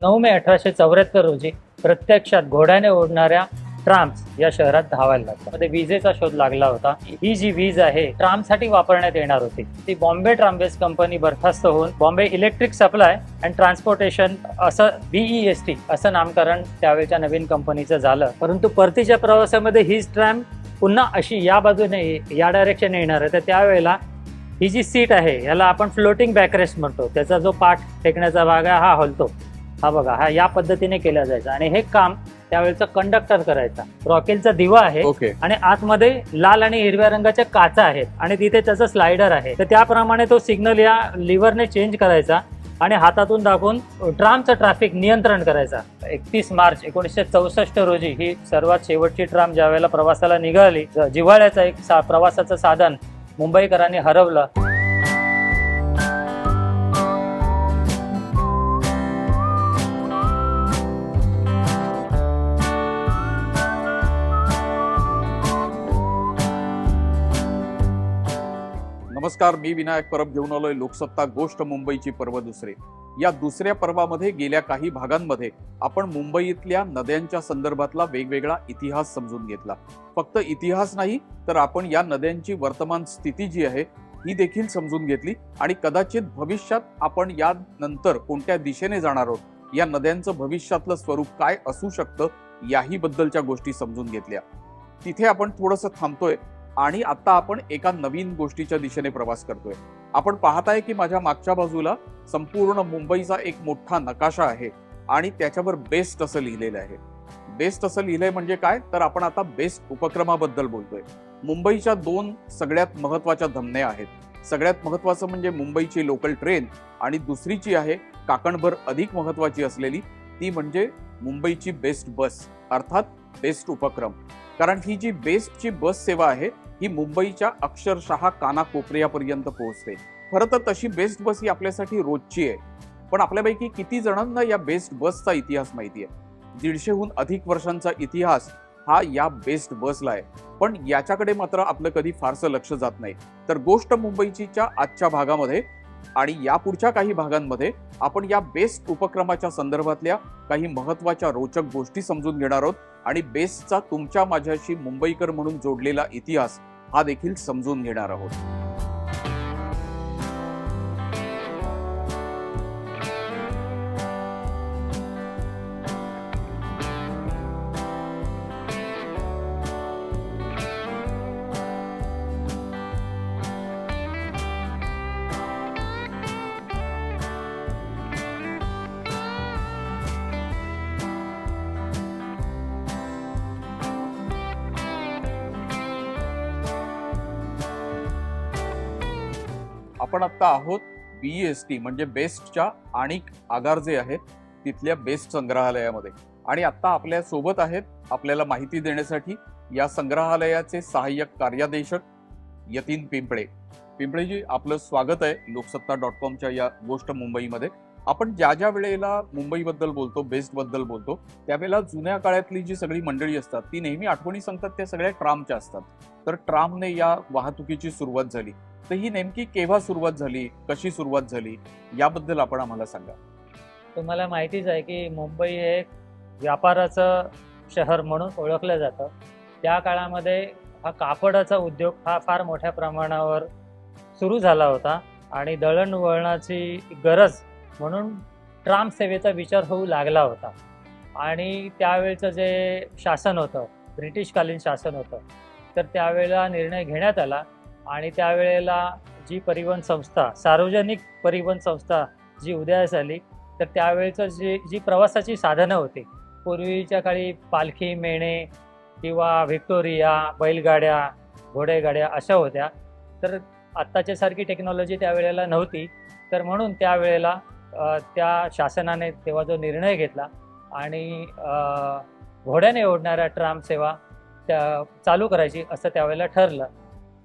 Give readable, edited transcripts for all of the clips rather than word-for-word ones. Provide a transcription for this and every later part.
9 मे 1874 रोजी प्रत्यक्षात घोड्याने ओढणाऱ्या ट्राम्स या शहरात धावायला लागतात. मध्ये विजेचा शोध लागला होता. ही जी वीज आहे ट्रामसाठी वापरण्यात येणार होती, ती बॉम्बे ट्रामवेज कंपनी बरखास्त होऊन Bombay electric supply and transportation असं BEST असं नामकरण त्यावेळच्या नवीन कंपनीचं झालं. परंतु परतीच्या प्रवासामध्ये हीच ट्रॅम पुन्हा अशी या बाजूने या डायरेक्शन येणार आहे. तर त्यावेळेला ही जी सीट आहे याला आपण फ्लोटिंग बॅकरेस्ट म्हणतो. त्याचा जो पाठ टेकण्याचा भाग आहे हा हलतो. हा बघा, हा या पद्धतीने केला जायचा आणि हे काम त्यावेळेचा कंडक्टर करायचा. रॉकेलचा दिवा आहे आणि आतमध्ये लाल आणि हिरव्या रंगाच्या काचा आहेत आणि तिथे त्याचं स्लायडर आहे. तर त्याप्रमाणे तो सिग्नल या लिव्हरने चेंज करायचा आणि हातातून दाखवून ट्रामचं ट्रॅफिक नियंत्रण करायचा. 31 मार्च 1964 रोजी ही सर्वात शेवटची ट्राम ज्यावेळेला प्रवासाला निघाली. जिव्हाळ्याचं एक प्रवासाचं साधन मुंबईकरांनी हरवलं. नमस्कार, मी विनायक परब घेऊन आलोय लोकसत्ता गोष्ट मुंबईची पर्व दुसरे. या दुसऱ्या पर्वामध्ये गेल्या काही भागांमध्ये आपण मुंबईतल्या नद्यांच्या संदर्भातला वेगवेगळा इतिहास समजून घेतला. फक्त इतिहास नाही तर आपण या नद्यांची वर्तमान स्थिती जी आहे ही देखील समजून घेतली आणि कदाचित भविष्यात आपण या नंतर कोणत्या दिशेने जाणार आहोत, या नद्यांचं भविष्यातलं स्वरूप काय असू शकतं याही बद्दलच्या गोष्टी समजून घेतल्या. तिथे आपण थोडंसं थांबतोय आणि आता आपण एका नवीन गोष्टीच्या दिशेने प्रवास करतोय. आपण पाहताय की माझ्या मागच्या बाजूला संपूर्ण मुंबईचा एक मोठा नकाशा आहे आणि त्याच्यावर बेस्ट असं लिहिलेलं आहे. बेस्ट असं लिहिलंय म्हणजे काय, तर आपण आता बेस्ट उपक्रमाबद्दल बोलतोय. मुंबईच्या 2 सगळ्यात महत्वाच्या धमन्या आहेत. सगळ्यात महत्वाचं म्हणजे मुंबईची लोकल ट्रेन आणि दुसरीची आहे काकणभर अधिक महत्वाची असलेली, ती म्हणजे मुंबईची बेस्ट बस अर्थात बेस्ट उपक्रम. कारण ही जी बेस्टची बस सेवा आहे ही मुंबईच्या अक्षरशः कानाकोपऱ्यापर्यंत पोहोचते. खरं तर तशी बेस्ट बस ही आपल्यासाठी रोजची आहे, पण आपल्यापैकी किती जणांना या बेस्ट बसचा इतिहास माहिती आहे? 150हून अधिक वर्षांचा इतिहास हा या बेस्ट बसला आहे, पण याच्याकडे मात्र आपलं कधी फारसं लक्ष जात नाही. तर गोष्ट मुंबईच्या आजच्या भागामध्ये आणि या पुढच्या काही भागांमध्ये आपण या बेस्ट उपक्रमाच्या संदर्भातल्या काही महत्वाच्या रोचक गोष्टी समजून घेणार आहोत आणि बेस्टचा तुमच्या माझ्याशी मुंबईकर म्हणून जोडलेला इतिहास हा देखील समजून घेणार आहोत. आपण आता आहोत BEST म्हणजे बेस्टच्या आणिक आगार जे आहे तिथल्या बेस्ट संग्रहालयामध्ये आणि आता आपल्या सोबत आहेत आपल्याला माहिती देण्यासाठी या संग्रहालयाचे सहाय्यक कार्यादेशक यतीन पिंपळे. पिंपळेजी, आपलं स्वागत आहे लोकसत्ता.comच्या या गोष्ट मुंबईमध्ये. आपण ज्या ज्या वेळेला मुंबईबद्दल बोलतो, बेस्ट बद्दल बोलतो, त्यावेळेला जुन्या काळातली जी सगळी मंडळी असतात ती नेहमी आठवणी सांगतात त्या सगळ्या ट्रामच्या असतात. तर ट्रामने या वाहतुकीची सुरुवात झाली, तर ही नेमकी केव्हा सुरुवात झाली, कशी सुरुवात झाली, याबद्दल आपण आम्हाला सांगा. तुम्हाला माहितीच आहे की मुंबई हे एक व्यापाराचं शहर म्हणून ओळखलं जातं. त्या काळामध्ये हा कापडाचा उद्योग हा फार मोठ्या प्रमाणावर सुरू झाला होता आणि दळणवळणाची गरज म्हणून ट्राम सेवेचा विचार होऊ लागला होता. आणि त्यावेळचं जे शासन होतं, ब्रिटिशकालीन शासन होतं, तर त्यावेळेला निर्णय घेण्यात आला आणि त्यावेळेला जी परिवहन संस्था, सार्वजनिक परिवहन संस्था जी उदयास आली, तर त्यावेळेचं जी प्रवासाची साधनं होती, पूर्वीच्या काळी पालखी, मेणे किंवा व्हिक्टोरिया, बैलगाड्या, घोडेगाड्या अशा होत्या. तर आत्ताच्या सारखी टेक्नॉलॉजी त्यावेळेला नव्हती. तर म्हणून त्यावेळेला त्या शासनाने तेव्हा जो निर्णय घेतला आणि घोड्याने ओढणाऱ्या ट्राम सेवा चालू करायची असं त्यावेळेला ठरलं.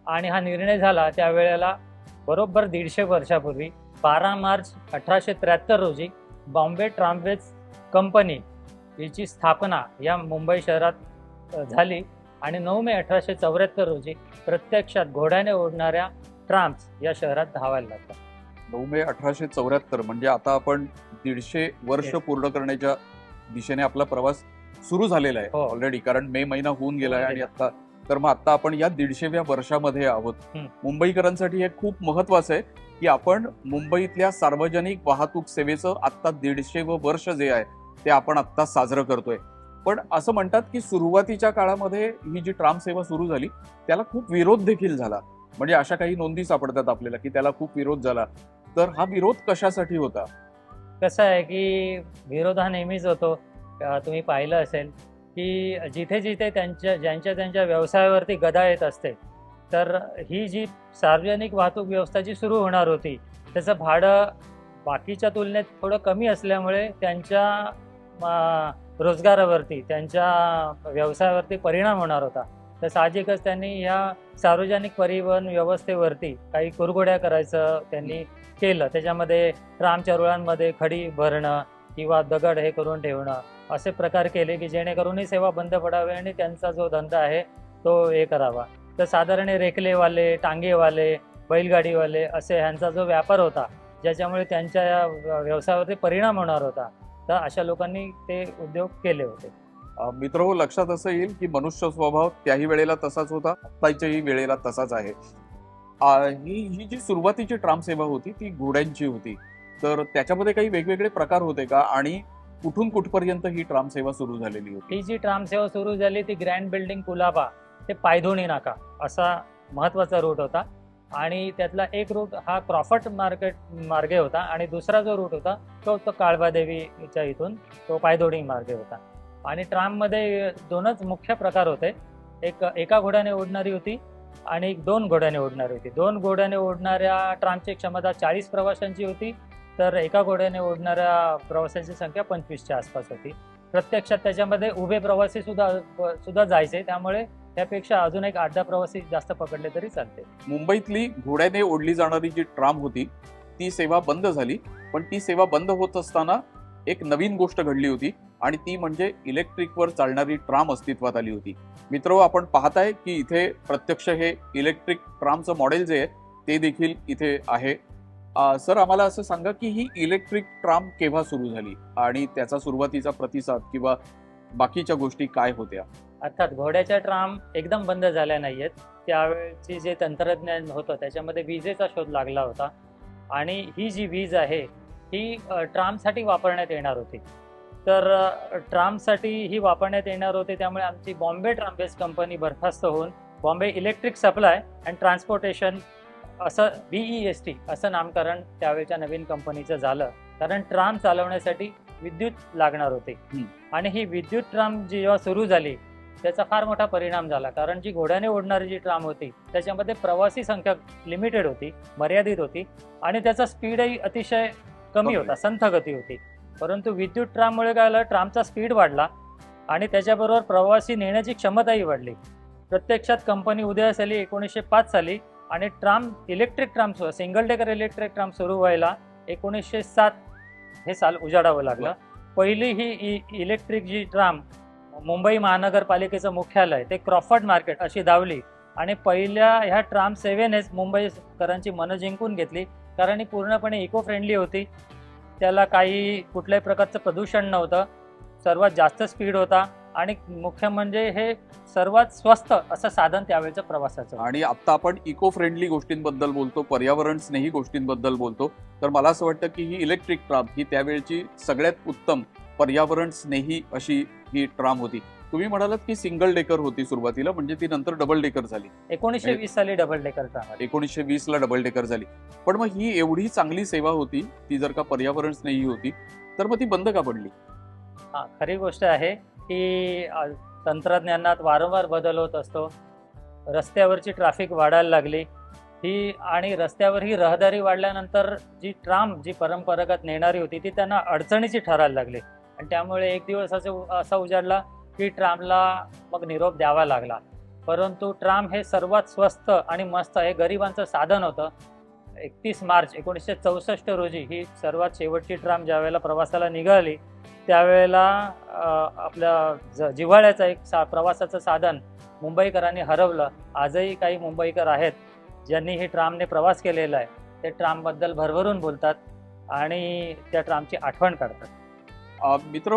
आणि हा निर्णय झाला त्यावेळेला बरोबर 150 वर्षापूर्वी 12 मार्च 1873 रोजी बॉम्बे ट्रामवेज कंपनी याची स्थापना या मुंबई शहरात झाली आणि 9 मे 1874 रोजी प्रत्यक्षात घोड्याने ओढणाऱ्या ट्राम्स या शहरात धावायला लागतात. 9 मे 1874 म्हणजे आता आपण 150 वर्ष Yes. पूर्ण करण्याच्या दिशेने आपला प्रवास सुरू झालेला आहे हो. ऑलरेडी, कारण मे महिना होऊन गेला आहे होऊन आणि गेला. आता तर मग आता आपण या 150व्या वर्षामध्ये आहोत. हं. मुंबईकरांसाठी हे खूप महत्वाचं आहे की आपण मुंबईतल्या सार्वजनिक वाहतूक सेवेचं आता 150वं वर्ष जे आहे ते आपण आता साजरं करतोय. पण असं म्हणतात की सुरुवातीच्या काळामध्ये ही जी ट्राम सेवा सुरू झाली त्याला खूप विरोध देखील झाला. म्हणजे अशा काही नोंदी सापडतात आपल्याला की त्याला खूप विरोध झाला. तर हा विरोध कशासाठी होता? कसं आहे की विरोध हा नेहमीच होतो. तुम्ही पाहिलं असेल की जिथे जिथे ज्यांच्या व्यवसायावरती गदा येत असते, तर ही जी सार्वजनिक वाहतूक व्यवस्था जी सुरू होणार होती त्याचं भाडं बाकीच्या तुलनेत थोडं कमी असल्यामुळे त्यांच्या रोजगारावरती, त्यांच्या व्यवसायावरती परिणाम होणार होता. तर साहजिकच त्यांनी ह्या सार्वजनिक परिवहन व्यवस्थेवरती काही कुरघोड्या करायचं त्यांनी केलं. त्याच्यामध्ये ट्रामच्या रुळांमध्ये खडी भरणं किंवा दगड हे करून ठेवणं असे प्रकार केले की जेणेकरून ही सेवा बंद पडावी आणि त्यांचा जो धंदा आहे तो हे करावा. तर साधारण रेखलेवाले, टांगेवाले, बैलगाडीवाले असे ह्यांचा जो व्यापार होता, ज्याच्यामुळे त्यांच्या या व्यवसायावरती परिणाम होणार होता, तर अशा लोकांनी ते उद्योग केले होते. मित्रहो, लक्षात असं येईल की मनुष्य स्वभाव त्याही वेळेला तसाच होता, आत्ताच्याही वेळेला तसाच आहे. ही जी सुरुवातीची ट्राम सेवा होती ती घोड्यांची होती. तर त्याच्यामध्ये काही वेगवेगळे प्रकार होते का आणि कुठून कुठपर्यंत ही ट्राम सेवा सुरू झालेली होती? ही जी ट्राम सेवा सुरू झाली ती ग्रँड बिल्डिंग कुलाबा ते पायधोणी नाका असा महत्त्वाचा रूट होता. आणि त्यातला एक रूट हा क्रॉफर्ड मार्गे होता आणि दुसरा जो रूट होता तो काळबादेवीच्या इथून तो पायधोणी मार्गे होता. आणि ट्राममध्ये दोनच मुख्य प्रकार होते. एका घोड्याने ओढणारी होती आणि 2 घोड्याने ओढणारी होती. 2 घोड्याने ओढणाऱ्या ट्रामची क्षमता 40 प्रवाशांची होती, तर एका घोड्याने ओढणाऱ्या प्रवाशांची संख्या 25च्या आसपास होती. प्रत्यक्षात त्याच्यामध्ये उभे प्रवासी सुद्धा जायचे, त्यामुळे त्यापेक्षा अजून एक 8-10 प्रवासी जास्त पकडले तरी चालते. मुंबईतली घोड्याने ओढली जाणारी जी ट्राम होती ती सेवा बंद झाली. पण ती सेवा बंद होत असताना एक नवीन गोष्ट घडली होती आणि ती म्हणजे इलेक्ट्रिकवर चालणारी ट्राम अस्तित्वात आली होती. मित्र, आपण पाहताय की इथे प्रत्यक्ष हे इलेक्ट्रिक ट्रामचं मॉडेल जे आहे ते देखील इथे आहे. सर, आम्हाला असं सांगा की ही इलेक्ट्रिक ट्राम केव्हा सुरू झाली आणि त्याचा सुरुवातीचा प्रतिसाद किंवा बाकीच्या गोष्टी काय होत्या? अर्थात घोड्याच्या ट्राम एकदम बंद झाल्या नाहीयेत. त्यावेळची जे तंत्रज्ञान होतं त्याच्यामध्ये विजेचा शोध लागला होता आणि ही जी वीज आहे ही ट्रामसाठी वापरण्यात येणार होती. तर ट्रामसाठी ही वापरण्यात येणार होते, त्यामुळे आमची बॉम्बे ट्राम बेस्ड कंपनी बरखास्त होऊन Bombay electric supply and transportation असं BEST असं नामकरण त्यावेळच्या नवीन कंपनीचं झालं. कारण ट्राम चालवण्यासाठी विद्युत लागणार होते आणि ही विद्युत ट्राम जेव्हा सुरू झाली त्याचा फार मोठा परिणाम झाला. कारण जी घोड्याने ओढणारी जी ट्राम होती त्याच्यामध्ये प्रवासी संख्या लिमिटेड होती, मर्यादित होती आणि त्याचा स्पीडही अतिशय कमी होता, संथ गती होती. परंतु विद्युत ट्राममुळे काय झालं, ट्रामचा स्पीड वाढला आणि त्याच्याबरोबर प्रवासी नेण्याची क्षमताही वाढली. प्रत्यक्षात कंपनी उदयास आली 1905 साली आणि electric tram single decker electric tram सुरू व्हायला 1907 हे साल उजाडावं लागलं. पहिली ही इलेक्ट्रिक जी ट्राम मुंबई महानगरपालिकेचं मुख्यालय ते क्रॉफर्ड मार्केट अशी धावली आणि पहिल्या ह्या ट्राम सेवेनेच मुंबईकरांची मनं जिंकून घेतली. कारण ही पूर्णपणे इको फ्रेंडली होती, त्याला काही कुठल्याही प्रकारचं प्रदूषण नव्हतं, सर्वात जास्त स्पीड होता आणि मुख्य म्हणजे हे सर्वात स्वस्त असं साधन त्यावेळेचं प्रवासाचं. आणि आता आपण इको फ्रेंडली गोष्टींबद्दल बोलतो, पर्यावरण स्नेही गोष्टींबद्दल बोलतो, तर मला असं वाटतं की ही इलेक्ट्रिक ट्राम ही त्यावेळची सगळ्यात उत्तम पर्यावरण स्नेही अशी ही ट्राम होती. तुम्ही म्हणालात की सिंगल डेकर होती सुरुवातीला, म्हणजे ती नंतर डबल डेकर झाली. 1920 साली डबल डेकर ट्राम आली. 1920 ला डबल डेकर झाली. पण मग ही एवढी चांगली सेवा होती, ती जर का पर्यावरण स्नेही होती, तर मग ती बंद का पडली? हा, खरी गोष्ट आहे की तंत्रज्ञानात वारंवार बदल होत असतो. रस्त्यावरची ट्रॅफिक वाढायला लागली ही आणि रस्त्यावर ही रहदारी वाढल्यानंतर जी ट्राम जी परंपरागत नेणारी होती ती त्यांना अडचणीची ठरायला लागली आणि त्यामुळे एक दिवस असा उजाडला की ट्रामला मग निरोप द्यावा लागला. परंतु ट्राम हे सर्वात स्वस्त आणि मस्त हे गरिबांचं साधन होतं. 31 मार्च 1964 रोजी ही सर्वात शेवटची ट्राम ज्यावेळेला प्रवासाला निघाली त्यावेळेला आपल्या जिव्हाळ्याचं एक प्रवासाचं साधन मुंबईकरांनी हरवलं. आजही काही मुंबईकर आहेत ज्यांनी ही ट्रामने प्रवास केलेला आहे. ते ट्रामबद्दल भरभरून बोलतात आणि त्या ट्रामची आठवण काढतात. मित्र,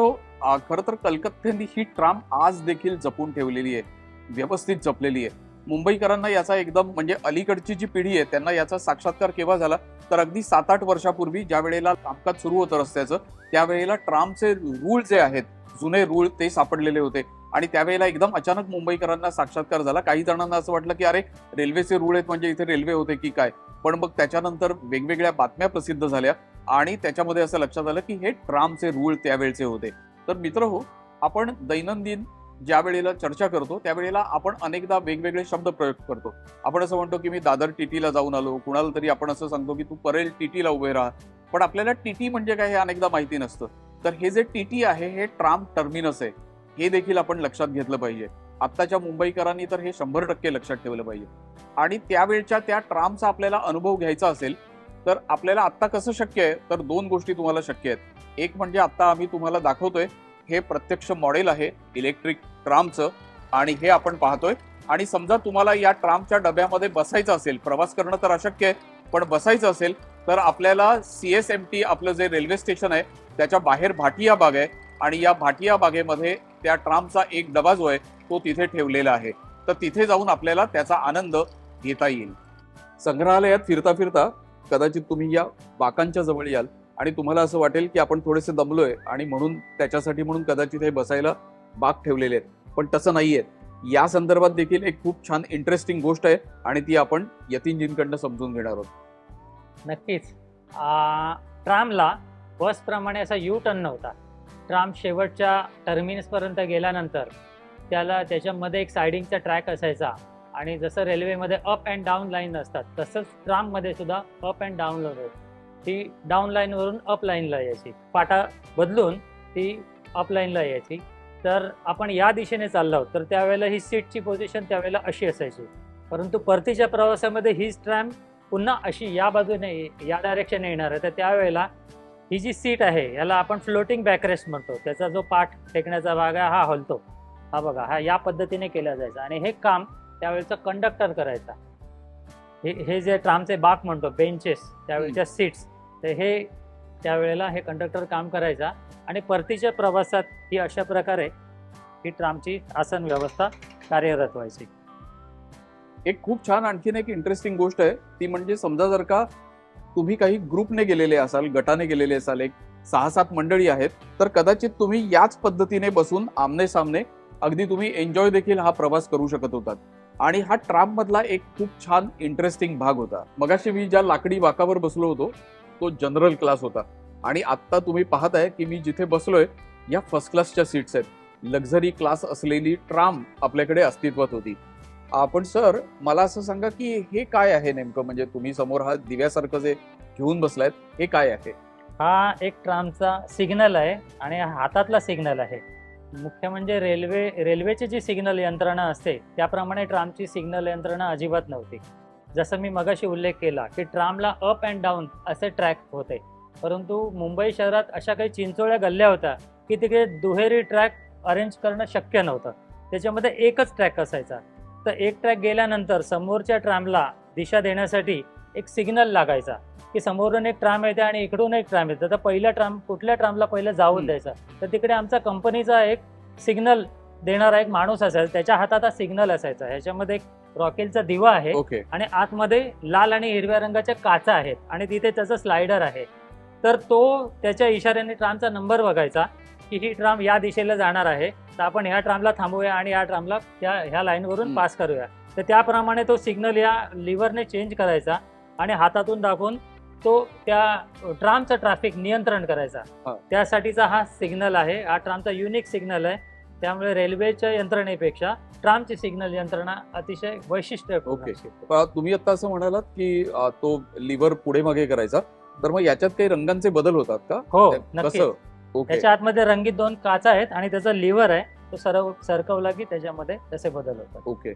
खरं तर कलकत्त्याने ही ट्राम आज देखील जपून ठेवलेली आहे, व्यवस्थित जपलेली आहे. मुंबईकरांना याचा एकदम म्हणजे अलीकडची जी पिढी आहे त्यांना याचा साक्षात्कार केव्हा झाला तर अगदी 7-8 वर्षापूर्वी ज्या वेळेला कामकाज सुरू होतं रस्त्याचं, त्यावेळेला ट्रामचे रूळ जे आहेत, जुने रूळ ते सापडलेले होते आणि त्यावेळेला एकदम अचानक मुंबईकरांना साक्षात्कार झाला. काही जणांना असं वाटलं की अरे रेल्वेचे रूळ आहेत म्हणजे इथे रेल्वे होते की काय, पण मग त्याच्यानंतर वेगवेगळ्या बातम्या प्रसिद्ध झाल्या आणि त्याच्यामध्ये असं लक्षात आलं की हे ट्रामचे रूळ त्यावेळचे होते. तर मित्र हो, आपण दैनंदिन ज्या वेळेला चर्चा करतो त्यावेळेला आपण अनेकदा वेगवेगळे शब्द प्रयोग करतो. आपण असं म्हणतो की मी दादर टीटीला जाऊन आलो, कुणाला तरी आपण असं सांगतो की तू परेल टीटीला उभे राहा, पण आपल्याला टीटी म्हणजे काय हे अनेकदा माहिती नसतं. तर हे जे टीटी आहे हे ट्राम टर्मिनस आहे, हे देखील आपण लक्षात घेतलं पाहिजे. आत्ताच्या मुंबईकरांनी तर हे 100% लक्षात ठेवलं पाहिजे. आणि त्यावेळच्या त्या ट्रामचा आपल्याला अनुभव घ्यायचा असेल तर आपल्याला आत्ता कसं शक्य आहे, तर 2 गोष्टी तुम्हाला शक्य आहेत. एक म्हणजे आत्ता आम्ही तुम्हाला दाखवतोय हे प्रत्यक्ष मॉडेल आहे इलेक्ट्रिक ट्रामचं आणि हे आपण पाहतोय. आणि समजा तुम्हाला या ट्रामच्या डब्यामध्ये बसायचं असेल, प्रवास करणं तर अशक्य आहे, पण बसायचं असेल तर आपल्याला CSMT आपलं जे रेल्वे स्टेशन आहे त्याच्या बाहेर भाटिया बाग आहे आणि या भाटिया बागेमध्ये त्या ट्रामचा एक डबा जो आहे तो तिथे ठेवलेला आहे. तर तिथे जाऊन आपल्याला त्याचा आनंद घेता येईल. संग्रहालयात फिरता फिरता कदाचित तुम्ही या बाकांच्या जवळ याल आणि तुम्हाला असं वाटेल की आपण थोडेसे दमलोय आणि म्हणून त्याच्यासाठी म्हणून कदाचित हे बसायला बाक ठेवलेले आहेत, पण तसं नाहीये. या संदर्भात देखील एक खूप छान इंटरेस्टिंग गोष्ट आहे आणि ती आपण यतीनजींकडनं समजून घेणार आहोत. नक्कीच. ट्रामला बसप्रमाणे असा यू टर्न नव्हता. ट्राम शेवटच्या टर्मिनसपर्यंत गेल्यानंतर त्याच्यामध्ये एक सायडिंगचा ट्रॅक असायचा आणि जसं रेल्वेमध्ये अप अँड डाऊन लाईन असतात तसंच ट्राममध्ये सुद्धा अप अँड डाऊन लाईन होती. ती डाऊन लाईनवरून अप लाईनला यायची, पाटा बदलून ती अप लाईनला यायची. तर आपण या दिशेने चाललो तर त्यावेळेला ही सीटची पोझिशन त्यावेळेला अशी असायची, परंतु परतीच्या प्रवासामध्ये हीच ट्रॅम पुन्हा अशी या बाजूने या डायरेक्शनने येणार आहे. तर त्यावेळेला ही जी सीट आहे याला आपण फ्लोटिंग बॅकरेस्ट म्हणतो. त्याचा जो पाठ टेकण्याचा भाग आहे हा हलतो, हा बघा, हा या पद्धतीने केला जायचा आणि हे काम त्यावेळेचा कंडक्टर करायचा. हे जे ट्रामचे बाक म्हणतो, बेंचेस, त्यावेळेच्या सीट्स, तर हे त्यावेळेला हे कंडक्टर काम करायचा आणि परतीच्या प्रवासात ही अशा प्रकारे ही ट्रामची आसन व्यवस्था कार्यरत व्हायची. एक खूप छान आणखीन एक इंटरेस्टिंग गोष्ट आहे ती म्हणजे समजा जर का तुम्ही काही ग्रुपने गेलेले असाल, गटाने गेलेले असाल, एक 6-7 मंडळी आहेत, तर कदाचित तुम्ही याच पद्धतीने बसून आमने सामने अगदी तुम्ही एन्जॉय देखील हा प्रवास करू शकत होतात. आणि हा ट्राम मधला एक खूप छान इंटरेस्टिंग भाग होता. मगाशी मी ज्या लाकडी बाकावर बसलो होतो तो जनरल क्लास होता आणि आत्ता तुम्ही पाहताय की मी जिथे बसलोय या फर्स्ट क्लासच्या सीट्स आहेत. लक्झरी क्लास असलेली ट्राम आपल्याकडे अस्तित्वात होती. आपण सर मला असं सांगा की हे काय आहे नेमकं, म्हणजे तुम्ही समोर हा दिव्यासारखं जे घेऊन बसलायत हे काय आहे? हा एक ट्रामचा सिग्नल आहे आणि हातातला सिग्नल आहे. मुख्य म्हणजे रेल्वेची जी सिग्नल यंत्रणा असते त्याप्रमाणे ट्रामची सिग्नल यंत्रणा अजिबात नव्हती. जसं मी मगाशी उल्लेख केला की ट्रामला अप अँड डाऊन असे ट्रॅक होते, परंतु मुंबई शहरात अशा काही चिंचोळ्या गल्ल्या होत्या की तिकडे दुहेरी ट्रॅक अरेंज करणं शक्य नव्हतं. त्याच्यामध्ये एकच ट्रॅक असायचा. तर एक ट्रॅक गेल्यानंतर समोरच्या ट्रामला दिशा देण्यासाठी एक सिग्नल लागायचा की समोरून एक ट्राम येते आणि इकडून एक ट्राम येते, तर पहिल्या कुठल्या ट्रामला पहिलं जाऊन द्यायचं. तर तिकडे आमचा कंपनीचा एक सिग्नल देणारा एक माणूस असायचा, त्याच्या हातात हा सिग्नल असायचा. ह्याच्यामध्ये एक रॉकेलचा दिवा आहे आणि आतमध्ये लाल आणि हिरव्या रंगाच्या काचा आहेत आणि तिथे त्याचं स्लायडर आहे. तर तो त्याच्या इशाऱ्याने ट्रामचा नंबर बघायचा की ही ट्राम या दिशेला जाणार आहे, तर आपण ह्या ट्रामला थांबूया आणि या ट्रामला ह्या लाईनवरून पास करूया. तर त्याप्रमाणे तो सिग्नल या लिव्हरने चेंज करायचा आणि हातातून दाखवून तो त्या ट्रामचं ट्रॅफिक नियंत्रण करायचा. त्यासाठीचा हा सिग्नल आहे. हा ट्रामचा युनिक सिग्नल आहे. त्यामुळे रेल्वेच्या यंत्रणेपेक्षा ट्रामची सिग्नल यंत्रणा अतिशय वैशिष्ट्य. तुम्ही आता असं म्हणालात की तो लिव्हर पुढे मागे करायचा, तर मग याच्यात काही रंगांचे बदल होतात का? हो, नक्की. त्याच्या आतमध्ये रंगीत 2 काचा आहेत आणि त्याचा लिव्हर आहे, तो सरकवला की त्याच्यामध्ये तसे बदल होतात. ओके.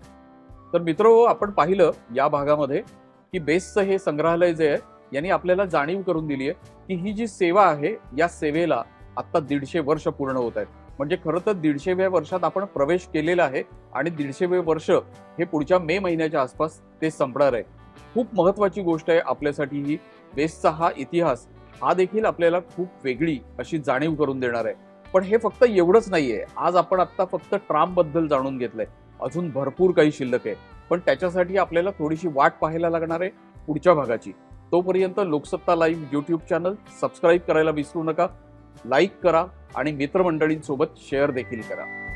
तर मित्र आपण पाहिलं या भागामध्ये की बेसचं हे संग्रहालय जे आहे यांनी आपल्याला जाणीव करून दिली आहे की ही जी सेवा आहे या सेवेला आता 150 वर्ष पूर्ण होत आहेत. म्हणजे खरं तर 150व्या वर्षात आपण प्रवेश केलेला आहे आणि 150वे वर्ष हे पुढच्या मे महिन्याच्या आसपास ते संपणार आहे. खूप महत्वाची गोष्ट आहे आपल्यासाठी ही बेस्टचा हा इतिहास हा देखील आपल्याला खूप वेगळी अशी जाणीव करून देणार आहे. पण हे फक्त एवढंच नाहीये. आज आपण आता फक्त ट्राम बद्दल जाणून घेतलंय. अजून भरपूर काही शिल्लक आहे. पण त्याच्यासाठी आपल्याला थोडीशी वाट पाहायला लागणार आहे पुढच्या भागाची. तोपर्यंत Loksatta live YouTube channel subscribe करायला विसरू नका. लाईक करा आणि मित्रमंडळींसोबत शेअर देखील करा.